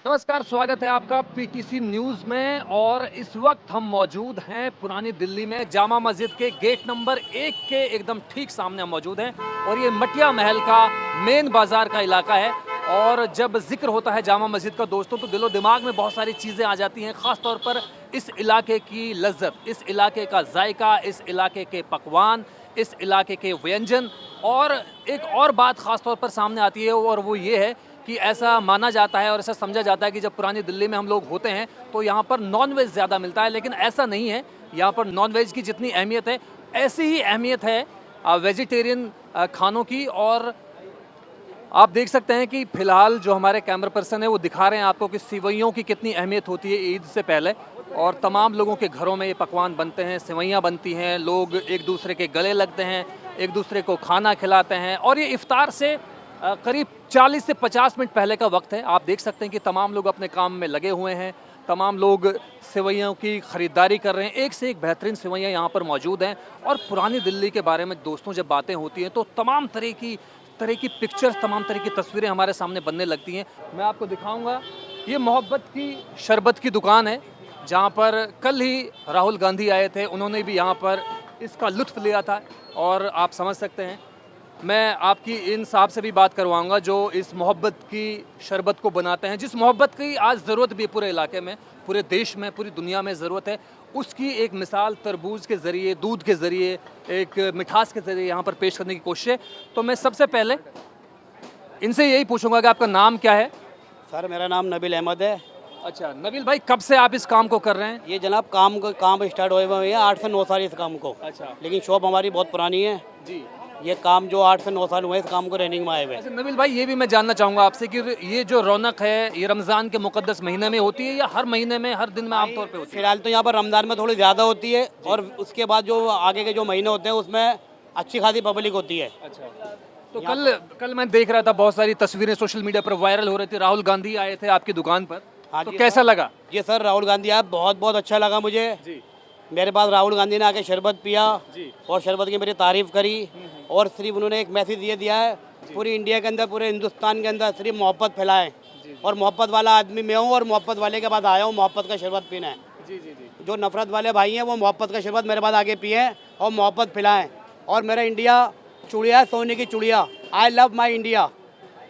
नमस्कार, स्वागत है आपका पीटीसी न्यूज़ में। और इस वक्त हम मौजूद हैं पुरानी दिल्ली में जामा मस्जिद के गेट नंबर 1 के एकदम ठीक सामने हम मौजूद हैं। और ये मटिया महल का मेन बाज़ार का इलाका है। और जब जिक्र होता है जामा मस्जिद का दोस्तों, तो दिलो दिमाग में बहुत सारी चीज़ें आ जाती हैं, ख़ास तौर पर इस इलाके की लज्जत, इस इलाके का जायका, इस इलाके के पकवान, इस इलाके के व्यंजन। और एक और बात ख़ास तौर पर सामने आती है, और वो ये है कि ऐसा माना जाता है और ऐसा समझा जाता है कि जब पुरानी दिल्ली में हम लोग होते हैं तो यहाँ पर नॉन-वेज ज़्यादा मिलता है, लेकिन ऐसा नहीं है। यहाँ पर नॉन-वेज की जितनी अहमियत है, ऐसी ही अहमियत है वेजिटेरियन खानों की। और आप देख सकते हैं कि फ़िलहाल जो हमारे कैमरा पर्सन है वो दिखा रहे हैं आपको कि सिवैयों की कितनी अहमियत होती है ईद से पहले। और तमाम लोगों के घरों में ये पकवान बनते हैं, सिवैयाँ बनती हैं, लोग एक दूसरे के गले लगते हैं, एक दूसरे को खाना खिलाते हैं। और ये इफ्तार से करीब 40 से 50 मिनट पहले का वक्त है। आप देख सकते हैं कि तमाम लोग अपने काम में लगे हुए हैं, तमाम लोग सेवइयों की ख़रीदारी कर रहे हैं। एक से एक बेहतरीन सेवइयाँ यहाँ पर मौजूद हैं। और पुरानी दिल्ली के बारे में दोस्तों जब बातें होती हैं तो तमाम तरह की पिक्चर्स, तमाम तरह की तस्वीरें हमारे सामने बनने लगती हैं। मैं आपको दिखाऊंगा, ये मोहब्बत की शरबत की दुकान है, जहाँ पर कल ही राहुल गांधी आए थे, उन्होंने भी यहाँ पर इसका लुत्फ़ लिया था। और आप समझ सकते हैं, मैं आपकी इन साहब से भी बात करवाऊंगा जो इस मोहब्बत की शरबत को बनाते हैं, जिस मोहब्बत की आज ज़रूरत भी है पूरे इलाके में, पूरे देश में, पूरी दुनिया में ज़रूरत है। उसकी एक मिसाल तरबूज के ज़रिए, दूध के ज़रिए, एक मिठास के ज़रिए यहाँ पर पेश करने की कोशिश है। तो मैं सबसे पहले इनसे यही पूछूंगा कि आपका नाम क्या है? सर मेरा नाम नबील अहमद है। अच्छा नबील भाई, कब से आप इस काम को कर रहे हैं? ये जनाब काम स्टार्ट हुए हुए हैं 8 से 9 साल इस काम को। अच्छा लेकिन शॉप हमारी बहुत पुरानी है। जी। ये काम जो 8 से 9 साल हुए इस काम को रनिंग में आए हुए हैं। अच्छा नबील भाई, ये भी मैं जानना चाहूँगा आपसे कि ये जो रौनक है, ये रमज़ान के मुक़द्दस महीने में होती है या हर महीने में, हर दिन में आमतौर पे होती है? फिलहाल तो यहाँ पर रमज़ान में थोड़ी ज़्यादा होती है और उसके बाद जो आगे के जो महीने होते हैं उसमें अच्छी खासी पब्लिक होती है। अच्छा, तो कल मैं देख रहा था, बहुत सारी तस्वीरें सोशल मीडिया पर वायरल हो रही थी, राहुल गांधी आए थे आपकी दुकान पर। हाँ तो जी कैसा लगा? जी सर, राहुल गांधी आप बहुत बहुत अच्छा लगा मुझे। जी मेरे पास राहुल गांधी ने आके शरबत पिया जी। और शरबत की मेरी तारीफ़ करी। और सिर्फ उन्होंने एक मैसेज ये दिया है पूरी इंडिया के अंदर, पूरे हिंदुस्तान के अंदर सिर्फ मोहब्बत फैलाएं। और मोहब्बत वाला आदमी मैं हूँ और मोहब्बत वाले के बाद आया हूँ मोहब्बत का शरबत पीना है। जी जी जी। जो नफरत वाले भाई हैं वो मोहब्बत का शरबत मेरे बाद आगे पिए और मोहब्बत फैलाएं। और मेरा इंडिया चुड़िया, सोने की चुड़िया। I love my India,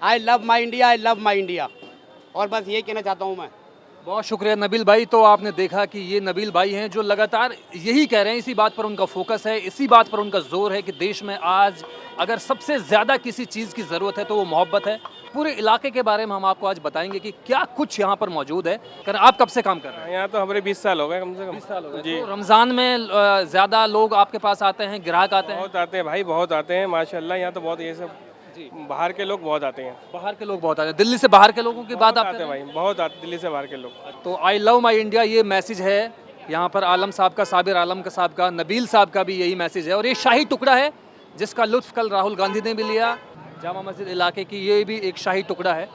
I love my India, I love my India. और बस ये कहना चाहता हूँ मैं। बहुत शुक्रिया नबील भाई। तो आपने देखा कि ये नबील भाई हैं जो लगातार यही कह रहे हैं, इसी बात पर उनका फोकस है, इसी बात पर उनका जोर है कि देश में आज अगर सबसे ज़्यादा किसी चीज़ की ज़रूरत है तो वो मोहब्बत है। पूरे इलाके के बारे में हम आपको आज बताएंगे कि क्या कुछ यहाँ पर मौजूद है। आप कब से काम कर रहे हैं? यहाँ तो हमारे 20 साल हो गए कम से कम। 20 साल हो गए। जी। तो रमज़ान में ज़्यादा लोग आपके पास आते हैं, ग्राहक आते हैं? बहुत आते हैं भाई, बहुत आते हैं माशाल्लाह। यहाँ तो बहुत ये सब बाहर के लोग बहुत आते हैं। बाहर के लोग बहुत आते हैं। दिल्ली से बाहर के लोगों की बात बहुत आप आते हैं भाई, बहुत आते दिल्ली से बाहर के लोग। तो आई लव माई इंडिया ये मैसेज है यहाँ पर आलम साहब का, साबिर आलम का साहब का, नबील साहब का भी यही मैसेज है। और ये शाही टुकड़ा है जिसका लुत्फ़ कल राहुल गांधी ने भी लिया। जामा मस्जिद इलाके की ये भी एक शाही टुकड़ा है।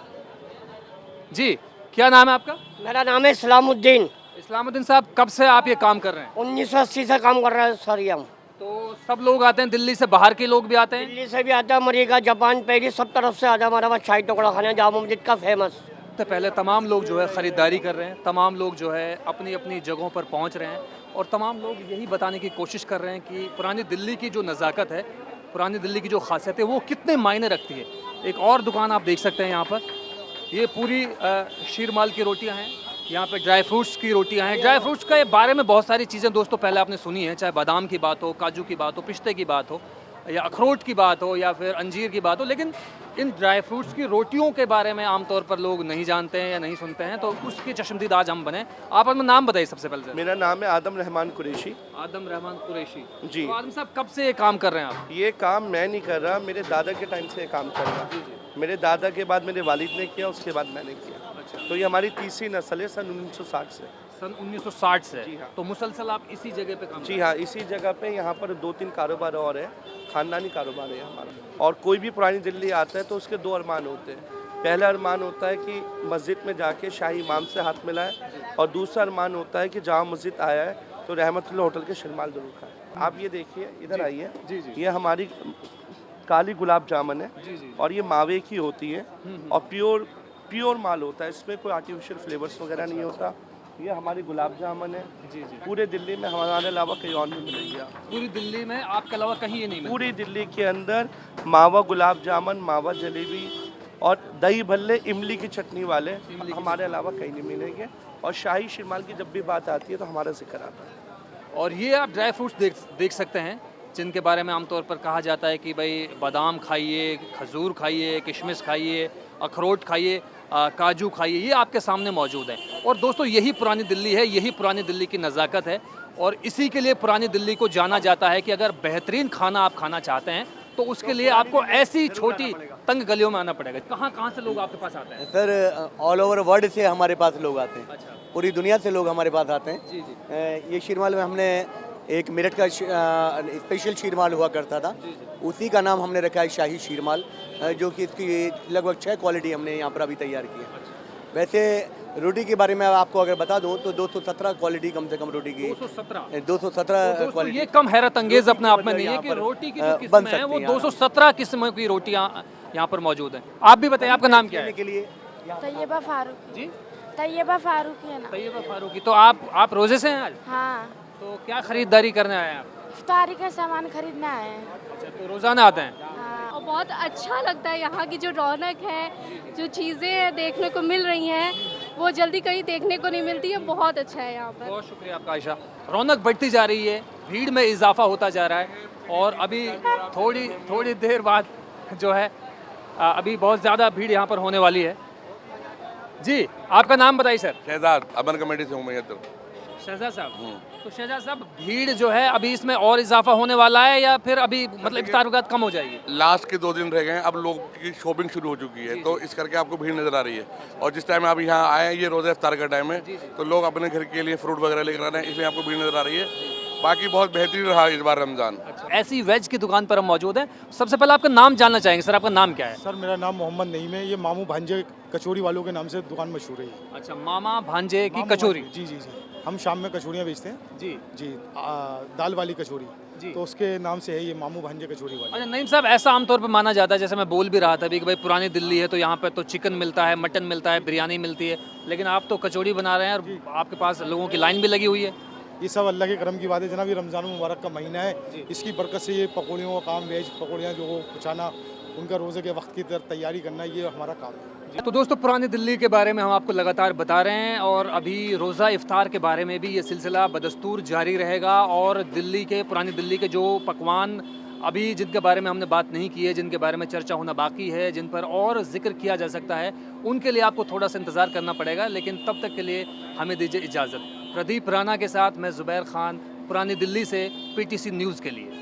जी, क्या नाम है आपका? मेरा नाम है इस्लामुद्दीन। इस्लामुद्दीन साहब, कब से आप ये काम कर रहे हैं? 1980 से काम कर रहे हैं सर ये हम। तो सब लोग आते हैं, दिल्ली से बाहर के लोग भी आते हैं? दिल्ली से भी आता है, अमेरिका, जापान, पेरिस, सब तरफ से आता है हमारा शाही टुकड़ा खाने जामा मस्जिद का फेमस। तो पहले तमाम लोग जो है ख़रीदारी कर रहे हैं, तमाम लोग जो है अपनी अपनी जगहों पर पहुंच रहे हैं। और तमाम लोग यही बताने की कोशिश कर रहे हैं कि पुरानी दिल्ली की जो नज़ाकत है, पुरानी दिल्ली की जो खासियत है, वो कितने मायने रखती है। एक और दुकान आप देख सकते हैं यहाँ पर, ये पूरी शीरमाल की रोटियाँ हैं। यहाँ पे ड्राई फ्रूट्स की रोटियाँ हैं। ड्राई फ्रूट्स के बारे में बहुत सारी चीज़ें दोस्तों पहले आपने सुनी है, चाहे बादाम की बात हो, काजू की बात हो, पिस्ते की बात हो, या अखरोट की बात हो, या फिर अंजीर की बात हो। लेकिन इन ड्राई फ्रूट्स की रोटियों के बारे में आमतौर पर लोग नहीं जानते हैं या नहीं सुनते हैं। तो उसके चश्मदीद आज हम बने। आप अपना नाम बताइए सबसे पहले। मेरा नाम है आदम रहमान कुरैशी। आदम रहमान कुरैशी जी। तो आदम साहब, कब से ये काम कर रहे हैं आप? ये काम मैं नहीं कर रहा, मेरे दादा के टाइम से ये काम चल रहा। मेरे दादा के बाद मेरे वालिद ने किया, उसके बाद मैंने किया। अच्छा। तो ये हमारी तीसरी नस्ल है, सन 1960 से। सन 1960 से? जी हाँ। तो मुसलसल आप इसी जगह पे काम जी हाँ, इसी जगह पे यहाँ पर 2-3 कारोबार और है, ख़ानदानी कारोबार है हमारा। और कोई भी पुरानी दिल्ली आता है तो उसके 2 अरमान होते हैं। पहला अरमान होता है कि मस्जिद में जाके शाही इमाम से हाथ मिलाए, और दूसरा अरमान होता है कि जामा मस्जिद आया है तो रहमतुल्लाह होटल के शरमाल ज़रूर खाएं। आप ये देखिए, इधर आइए। जी जी। ये हमारी काली गुलाब जामुन है। जी जी। और ये मावे की होती है और प्योर प्योर माल होता है, इसमें कोई आर्टिफिशियल फ्लेवर्स वगैरह नहीं होता। ये हमारी गुलाब जामुन है, जी जी। पूरे दिल्ली में हमारे अलावा कहीं और नहीं मिलेगी आपको। पूरी दिल्ली में आपके अलावा कहीं ये नहीं मिलता। पूरी दिल्ली के अंदर मावा गुलाब जामुन, मावा जलेबी और दही भल्ले, इमली की चटनी वाले हमारे अलावा कहीं नहीं मिलेंगे। और शाही शीरमाल की जब भी बात आती है तो हमारा जिक्र आता है। और ये आप ड्राई फ्रूट्स देख सकते हैं जिनके बारे में आमतौर पर कहा जाता है कि भाई बादाम खाइए, खजूर खाइए, किशमिश खाइए, अखरोट खाइए, काजू खाइए, ये आपके सामने मौजूद है। और दोस्तों यही पुरानी दिल्ली है, यही पुरानी दिल्ली की नज़ाकत है। और इसी के लिए पुरानी दिल्ली को जाना जाता है कि अगर बेहतरीन खाना आप खाना चाहते हैं तो उसके लिए आपको ऐसी छोटी तंग गलियों में आना पड़ेगा। कहाँ से लोग आपके पास आते हैं? सर ऑल ओवर वर्ल्ड से हमारे पास लोग आते हैं। अच्छा। पूरी दुनिया से लोग हमारे पास आते हैं। जी जी। ये शीरमाल में हमने एक मेरठ का स्पेशल शीरमाल हुआ करता था, उसी का नाम हमने रखा है शाही शीरमाल, जो कि इसकी लगभग 6 क्वालिटी हमने यहाँ पर अभी तैयार की है। वैसे रोटी के बारे में आपको अगर बता दूं तो 217 क्वालिटी कम से कम रोटी की 217 क्वालिटी। ये कम हैरत अंगेज अपने आप में नहीं है कि रोटी की जो किस्में हैं वो 217 किस्मों की रोटियां यहाँ पर मौजूद हैं। आप भी बताइए आपका नाम क्या है? के लिए तैयबा फारूकी। जी तैयबा फारूकी है ना। तैयबा फारूकी। तो आप रोजे से हैं आज? हाँ, तो क्या खरीदारी करने आए हैं आप? इफ्तारी का सामान खरीदना है। अच्छा, तो रोजाना आते हैं? हाँ। और बहुत अच्छा लगता है यहाँ की जो रौनक है, जो चीज़ें देखने को मिल रही हैं वो जल्दी कहीं देखने को नहीं मिलती है। बहुत अच्छा है यहाँ पर। बहुत शुक्रिया आपका आयशा। रौनक बढ़ती जा रही है, भीड़ में इजाफा होता जा रहा है और अभी थोड़ी देर बाद जो है अभी बहुत ज़्यादा भीड़ यहाँ पर होने वाली है। जी आपका नाम बताइए सर। शहजाद अमन कमेटी से हूँ मैं इधर। शहजाद साहब, तो शहजाद साहब भीड़ जो है अभी इसमें और इजाफा होने वाला है या फिर अभी मतलब इफ्तार वगैरह कम हो जाएगी? लास्ट के 2 दिन रह गए हैं, अब लोग की शॉपिंग शुरू हो चुकी है, तो इस करके आपको भीड़ नजर आ रही है। और जिस टाइम आप यहाँ आए हैं ये रोज़ा इफ्तार का टाइम है, तो लोग अपने घर के लिए फ्रूट वगैरह लेकर आ रहे हैं, इसलिए आपको भीड़ नजर आ रही है। बाकी बहुत बेहतरीन रहा इस बार रमज़ान। ऐसी वेज की दुकान पर हम मौजूद हैं। सबसे पहले आपका नाम जानना चाहेंगे सर, आपका नाम क्या है? सर मेरा नाम मोहम्मद नईम है। ये मामू भांजे कचौड़ी वालों के नाम से दुकान मशहूर है। अच्छा, मामा भांजे की मामू कचौरी। भांजे, जी जी जी। हम शाम में कचौड़ियाँ बेचते हैं जी जी। दाल वाली कचौड़ी जी। तो उसके नाम से है ये मामू भांजे कचौड़ी वाली। अच्छा नईम साहब, ऐसा आमतौर पर माना जाता है, जैसे मैं बोल भी रहा था अभी कि भाई पुरानी दिल्ली है तो यहाँ पर तो चिकन मिलता है, मटन मिलता है, बिरयानी मिलती है, लेकिन आप तो कचौड़ी बना रहे हैं और आपके पास लोगों की लाइन भी लगी हुई है। ये सब अल्लाह के करम की बात है जनाब। ये रमज़ान मुबारक का महीना है, इसकी बरकत से ये पकौड़ियों का काम, वेज पकौड़ियाँ जो पहुँचाना, उनका रोज़े के वक्त की तैयारी करना, ये हमारा काम है। तो दोस्तों पुरानी दिल्ली के बारे में हम आपको लगातार बता रहे हैं और अभी रोज़ा इफ्तार के बारे में भी ये सिलसिला बदस्तूर जारी रहेगा। और दिल्ली के पुरानी दिल्ली के जो पकवान अभी जिनके बारे में हमने बात नहीं की है, जिनके बारे में चर्चा होना बाकी है, जिन पर और जिक्र किया जा सकता है, उनके लिए आपको थोड़ा सा इंतज़ार करना पड़ेगा। लेकिन तब तक के लिए हमें दीजिए इजाज़त। प्रदीप राणा के साथ मैं ज़ुबैर खान, पुरानी दिल्ली से PTC न्यूज़ के लिए।